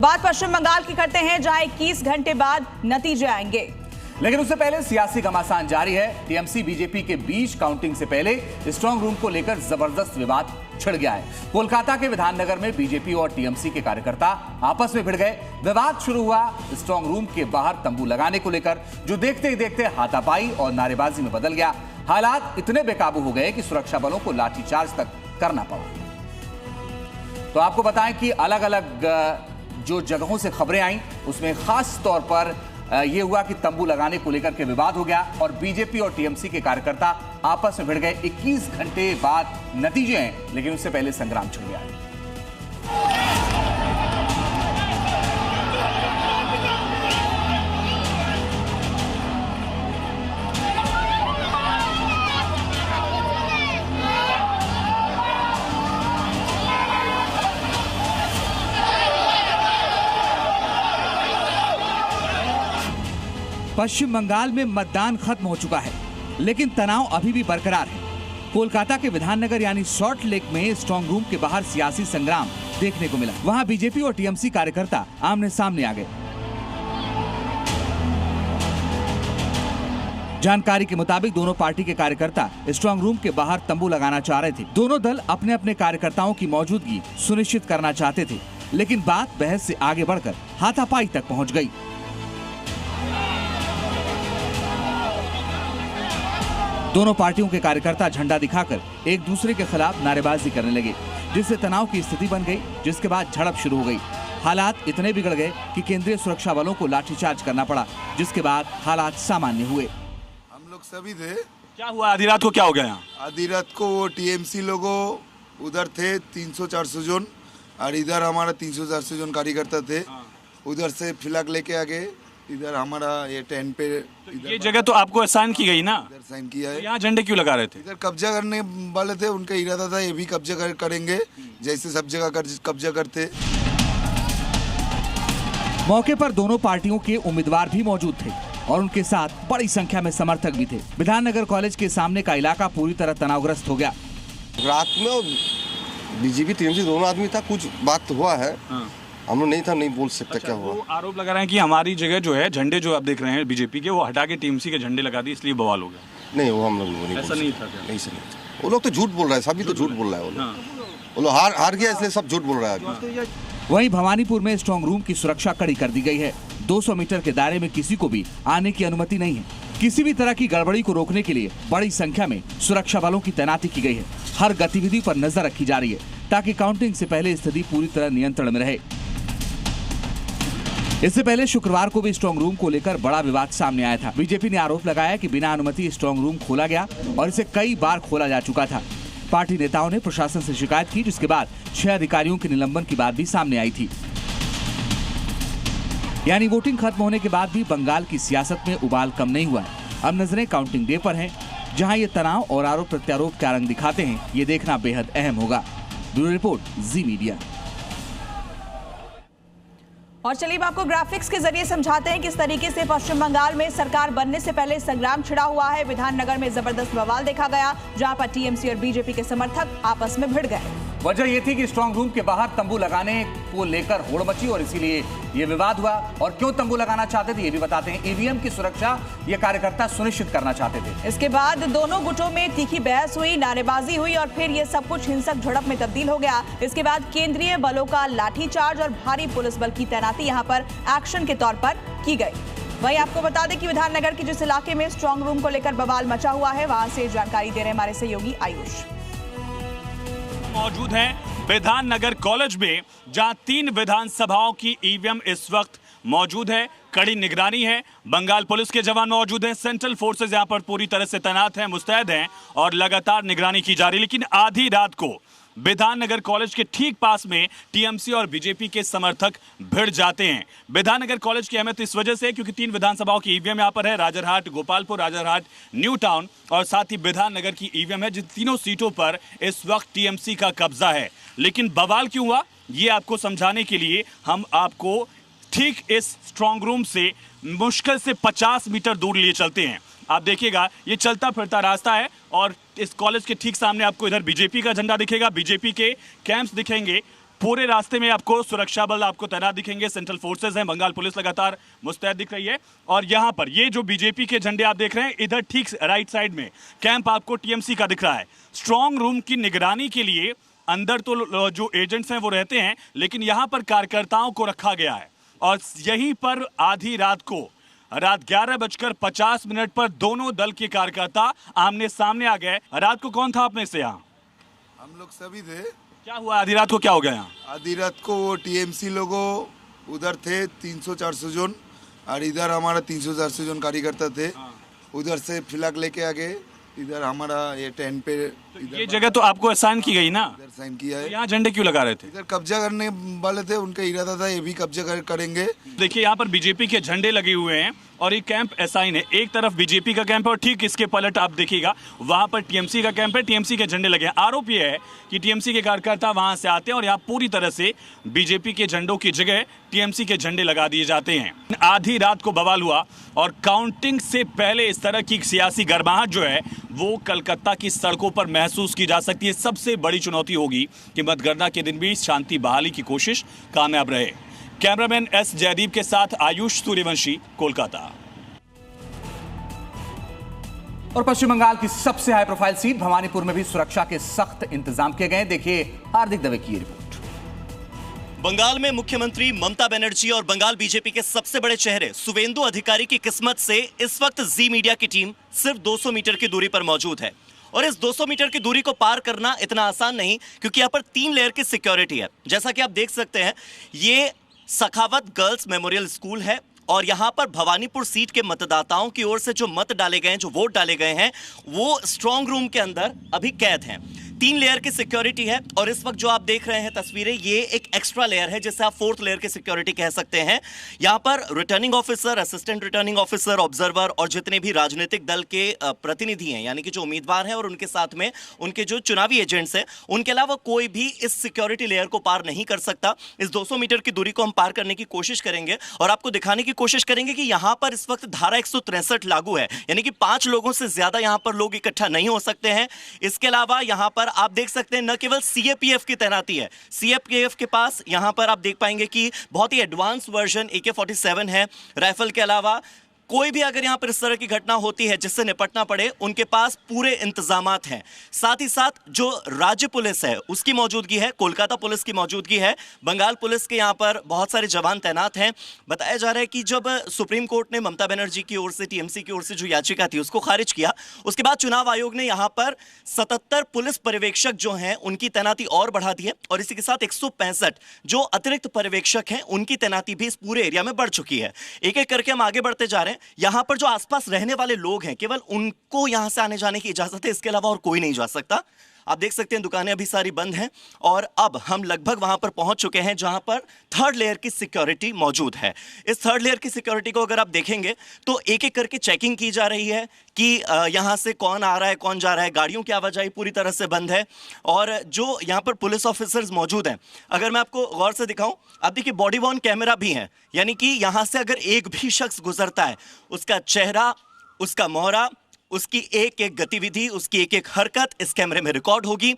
बात पश्चिम बंगाल की करते हैं, जहां 21 घंटे बाद नतीजे आएंगे। लेकिन उससे पहले सियासी घमासान जारी है। टीएमसी बीजेपी के बीच काउंटिंग से पहले स्ट्रांग रूम को लेकर जबरदस्त विवाद छिड़ गया है। कोलकाता के विधाननगर में बीजेपी और टीएमसी के कार्यकर्ता आपस में भिड़ गए। विवाद शुरू हुआ स्ट्रांग रूम के बाहर तंबू लगाने को लेकर, जो देखते ही देखते हाथापाई और नारेबाजी में बदल गया। हालात इतने बेकाबू हो गए कि सुरक्षा बलों को लाठीचार्ज तक करना पड़ा। तो आपको बताएं कि अलग अलग जो जगहों से खबरें आई, उसमें खास तौर पर यह हुआ कि तंबू लगाने को लेकर के विवाद हो गया और बीजेपी और टीएमसी के कार्यकर्ता आपस में भिड़ गए। 21 घंटे बाद नतीजे हैं, लेकिन उससे पहले संग्राम छिड़ गया है। पश्चिम बंगाल में मतदान खत्म हो चुका है, लेकिन तनाव अभी भी बरकरार है। कोलकाता के विधाननगर यानी सॉल्ट लेक में स्ट्रांग रूम के बाहर सियासी संग्राम देखने को मिला। वहां बीजेपी और टीएमसी कार्यकर्ता आमने सामने आ गए। जानकारी के मुताबिक दोनों पार्टी के कार्यकर्ता स्ट्रांग रूम के बाहर तंबू लगाना चाह रहे थे। दोनों दल अपने अपने कार्यकर्ताओं की मौजूदगी सुनिश्चित करना चाहते थे, लेकिन बात बहस से आगे बढ़कर हाथापाई तक पहुंच गई। दोनों पार्टियों के कार्यकर्ता झंडा दिखाकर एक दूसरे के खिलाफ नारेबाजी करने लगे, जिससे तनाव की स्थिति बन गई, जिसके बाद झड़प शुरू हो गई। हालात इतने बिगड़ गए कि केंद्रीय सुरक्षा बलों को लाठीचार्ज करना पड़ा, जिसके बाद हालात सामान्य हुए। हम लोग सभी थे। क्या हुआ आधी रात को, क्या हो गया यहाँ? आधी रात को वो टीएमसी लोगों उधर थे 300-400 जन, और इधर हमारा 300-400 जन कार्यकर्ता थे। उधर से फ्लैग लेके आ गए, इधर हमारा ये टेंट पे। ये जगह तो आपको असाइन की गई ना? इधर साइन किया है। तो यहाँ झंडे क्यों लगा रहे थे? इधर कब्जा करने वाले थे, उनका इरादा था ये भी कब्जा करेंगे, जैसे सब जगह कब्जा करते। मौके पर दोनों पार्टियों के उम्मीदवार भी मौजूद थे और उनके साथ बड़ी संख्या में समर्थक भी थे। विधाननगर कॉलेज के सामने का इलाका पूरी तरह तनावग्रस्त हो गया। रात में बीजेपी टीएमसी दोनों आदमी था, कुछ बात हुआ है। हम लोग नहीं था, नहीं बोल सकता। अच्छा, क्या हुआ? वो आरोप लगा रहे हैं कि हमारी जगह जो है झंडे जो आप देख रहे हैं बीजेपी के, वो हटा के टीएमसी के झंडे लगा दिए, इसलिए बवाल हो गया। नहीं, वो हम लोग नहीं, ऐसा नहीं था क्या? नहीं सर, वो लोग तो झूठ बोल रहा है, सभी तो झूठ बोल रहा है। वो लोग हार गया, इसलिए सब झूठ बोल रहा है। वहीं भवानीपुर में स्ट्रांग रूम की सुरक्षा कड़ी कर दी गई है। 200 मीटर के दायरे में किसी को भी आने की अनुमति नहीं है। किसी भी तरह की गड़बड़ी को रोकने के लिए बड़ी संख्या में सुरक्षा बलों की तैनाती की गई है। हर गतिविधि पर नजर रखी जा रही है, ताकि काउंटिंग से पहले स्थिति पूरी तरह नियंत्रण में रहे। इससे पहले शुक्रवार को भी स्ट्रांग रूम को लेकर बड़ा विवाद सामने आया था। बीजेपी ने आरोप लगाया कि बिना अनुमति स्ट्रांग रूम खोला गया और इसे कई बार खोला जा चुका था। पार्टी नेताओं ने प्रशासन से शिकायत की, जिसके बाद 6 अधिकारियों के निलंबन की बात भी सामने आई थी। यानी वोटिंग खत्म होने के बाद भी बंगाल की सियासत में उबाल कम नहीं हुआ है। अब नजरें काउंटिंग डे पर हैं, जहां ये तनाव और आरोप प्रत्यारोप क्या रंग दिखाते हैं, ये देखना बेहद अहम होगा। ब्यूरो रिपोर्ट, जी मीडिया। और चलिए अब आपको ग्राफिक्स के जरिए समझाते हैं किस तरीके से पश्चिम बंगाल में सरकार बनने से पहले संग्राम छिड़ा हुआ है। विधाननगर में जबरदस्त बवाल देखा गया, जहां पर टीएमसी और बीजेपी के समर्थक आपस में भिड़ गए। वजह यह थी कि स्ट्रांग रूम के बाहर तंबू लगाने को लेकर होड़ मची और इसीलिए यह विवाद हुआ। और क्यों तंबू लगाना चाहते थे, ये भी बताते हैं। ईवीएम की सुरक्षा ये कार्यकर्ता सुनिश्चित करना चाहते थे। इसके बाद दोनों गुटों में तीखी बहस हुई, नारेबाजी हुई और फिर ये सब कुछ हिंसक झड़प में तब्दील हो गया। इसके बाद केंद्रीय बलों का लाठीचार्ज और भारी पुलिस बल की तैनाती यहाँ पर एक्शन के तौर पर की गई। वहीं आपको बता दें कि विधाननगर के जिस इलाके में स्ट्रांग रूम को लेकर बवाल मचा हुआ है, वहां से जानकारी दे रहे हमारे सहयोगी आयुष। मौजूद हैं विधाननगर कॉलेज में, जहां 3 विधानसभाओं की ईवीएम इस वक्त मौजूद है। कड़ी निगरानी है, बंगाल पुलिस के जवान मौजूद हैं, सेंट्रल फोर्सेज यहां पर पूरी तरह से तैनात हैं, मुस्तैद हैं और लगातार निगरानी की जा रही है। लेकिन आधी रात को विधाननगर कॉलेज के ठीक पास में टीएमसी और बीजेपी के समर्थक भिड़ जाते हैं। विधाननगर कॉलेज की अहमियत इस वजह से क्योंकि 3 विधानसभाओं की ईवीएम यहाँ पर है, राजरहाट, गोपालपुर, राजरहाट, न्यू टाउन और साथ ही विधाननगर की ईवीएम है, जिन तीनों सीटों पर इस वक्त टीएमसी का कब्जा है। लेकिन बवाल क्यों हुआ, ये आपको समझाने के लिए हम आपको ठीक इस स्ट्रांग रूम से मुश्किल से 50 मीटर दूर लिए चलते हैं। आप देखिएगा ये चलता फिरता रास्ता है और इस कॉलेज के ठीक सामने आपको इधर बीजेपी का झंडा दिखेगा, बीजेपी के कैंप्स दिखेंगे। पूरे रास्ते में आपको सुरक्षा बल आपको तैनात दिखेंगे, सेंट्रल फोर्सेज हैं, बंगाल पुलिस लगातार मुस्तैद दिख रही है। और यहाँ पर ये जो बीजेपी के झंडे आप देख रहे हैं, इधर ठीक राइट साइड में कैंप आपको टीएमसी का दिख रहा है। स्ट्रांग रूम की निगरानी के लिए अंदर तो जो एजेंट्स हैं वो रहते हैं, लेकिन यहाँ पर कार्यकर्ताओं को रखा गया है। और यहीं पर आधी रात को, रात 11:50 पर दोनों दल के कार्यकर्ता आमने सामने आ गए। रात को कौन था आप में से यहाँ? हम लोग सभी थे। क्या हुआ आधी रात को, क्या हो गया यहाँ? आधी रात को वो टीएमसी लोगों उधर थे 300-400 जन, और इधर हमारा 300-400 जन कार्यकर्ता थे। उधर से फ्लैग लेके आ गए, इधर हमारा ये टेंट पे ये जगह तो आपको असाइन की गई ना, इधर साइन किया है। यहाँ झंडे क्यों लगा रहे थे? इधर कब्जा करने वाले थे, उनका इरादा था ये भी कब्जा करेंगे। देखिए यहाँ पर बीजेपी के झंडे लगे हुए हैं और ये कैंप असाइन है। एक तरफ बीजेपी का कैंप है और ठीक इसके पलट आप देखिएगा वहां पर टीएमसी का कैंप है, टीएमसी के झंडे लगे हैं। आरोप यह है कि टीएमसी के कार्यकर्ता वहां से आते हैं और यहाँ पूरी तरह से बीजेपी के झंडों की जगह टीएमसी के झंडे लगा दिए जाते हैं। आधी रात को बवाल हुआ और काउंटिंग से पहले इस तरह की सियासी गर्माहट जो है वो कलकत्ता की सड़कों पर महसूस की जा सकती है। सबसे बड़ी चुनौती होगी कि मतगणना के दिन भी शांति बहाली की कोशिश कामयाब रहे। कैमरामैन एस जयदीप के साथ आयुष सूर्यवंशी, कोलकाता। और पश्चिम बंगाल की सबसे हाई प्रोफाइल सीट भवानीपुर में भी सुरक्षा के सख्त इंतजाम किए गए। देखिए हार्दिक दवे की रिपोर्ट। बंगाल में मुख्यमंत्री ममता बनर्जी और बंगाल बीजेपी के सबसे बड़े चेहरे शुवेंदु अधिकारी की किस्मत से इस वक्त जी मीडिया की टीम सिर्फ 200 मीटर की दूरी पर मौजूद है। और इस 200 मीटर की दूरी को पार करना इतना आसान नहीं, क्योंकि यहाँ पर 3 लेयर की सिक्योरिटी है। जैसा कि आप देख सकते हैं, ये सखावत गर्ल्स मेमोरियल स्कूल है और यहाँ पर भवानीपुर सीट के मतदाताओं की ओर से जो मत डाले गए हैं, जो वोट डाले गए हैं, वो स्ट्रांग रूम के अंदर अभी कैद हैं। 3 लेयर की सिक्योरिटी है और इस वक्त जो आप देख रहे हैं तस्वीरें, ये एक एक्स्ट्रा लेयर है जिसे आप 4th लेयर की सिक्योरिटी कह सकते हैं। यहाँ पर returning officer, assistant returning officer, observer और जितने भी राजनीतिक दल के प्रतिनिधि हैं, यानी कि जो उम्मीदवार हैं और उनके साथ में उनके जो चुनावी एजेंट्स हैं, उनके अलावा कोई भी इस सिक्योरिटी लेयर को पार नहीं कर सकता। इस 200 मीटर की दूरी को हम पार करने की कोशिश करेंगे और आपको दिखाने की कोशिश करेंगे कि यहाँ पर इस वक्त धारा 163 लागू है, यानी कि 5 लोगों से ज्यादा यहाँ पर लोग इकट्ठा नहीं हो सकते हैं। इसके अलावा यहाँ पर आप देख सकते हैं न केवल सीएपीएफ की तैनाती है, सीएपीएफ के पास यहां पर आप देख पाएंगे कि बहुत ही एडवांस वर्जन AK-47 है। राइफल के अलावा कोई भी अगर यहां पर इस तरह की घटना होती है जिससे निपटना पड़े, उनके पास पूरे इंतजामात हैं। साथ ही साथ जो राज्य पुलिस है उसकी मौजूदगी है, कोलकाता पुलिस की मौजूदगी है, बंगाल पुलिस के यहां पर बहुत सारे जवान तैनात हैं। बताया जा रहा है कि जब सुप्रीम कोर्ट ने ममता बनर्जी की ओर से, टीएमसी की ओर से जो याचिका थी उसको खारिज किया, उसके बाद चुनाव आयोग ने यहां पर 77 पुलिस पर्यवेक्षक जो हैं उनकी तैनाती और बढ़ा दी है और इसी के साथ 165 जो अतिरिक्त पर्यवेक्षक हैं उनकी तैनाती भी इस पूरे एरिया में बढ़ चुकी है। एक एक करके हम आगे बढ़ते जा रहे हैं। यहां पर जो आसपास रहने वाले लोग हैं केवल उनको यहां से आने जाने की इजाजत है, इसके अलावा और कोई नहीं जा सकता। आप देख सकते हैं दुकानें अभी सारी बंद हैं और अब हम लगभग वहां पर पहुंच चुके हैं जहां पर 3rd लेयर की सिक्योरिटी मौजूद है। इस 3rd लेयर की सिक्योरिटी को अगर आप देखेंगे तो एक एक करके चेकिंग की जा रही है कि यहां से कौन आ रहा है, कौन जा रहा है। गाड़ियों की आवाजाही पूरी तरह से बंद है और जो यहां पर पुलिस ऑफिसर्स मौजूद हैं, अगर मैं आपको गौर से दिखाऊं, आप देखिए बॉडी वॉर्न कैमरा भी है, यानी कि यहां से अगर एक भी शख्स गुजरता है, उसका चेहरा, उसका मोहरा, उसकी एक एक गतिविधि, उसकी एक एक हरकत इस कैमरे में रिकॉर्ड होगी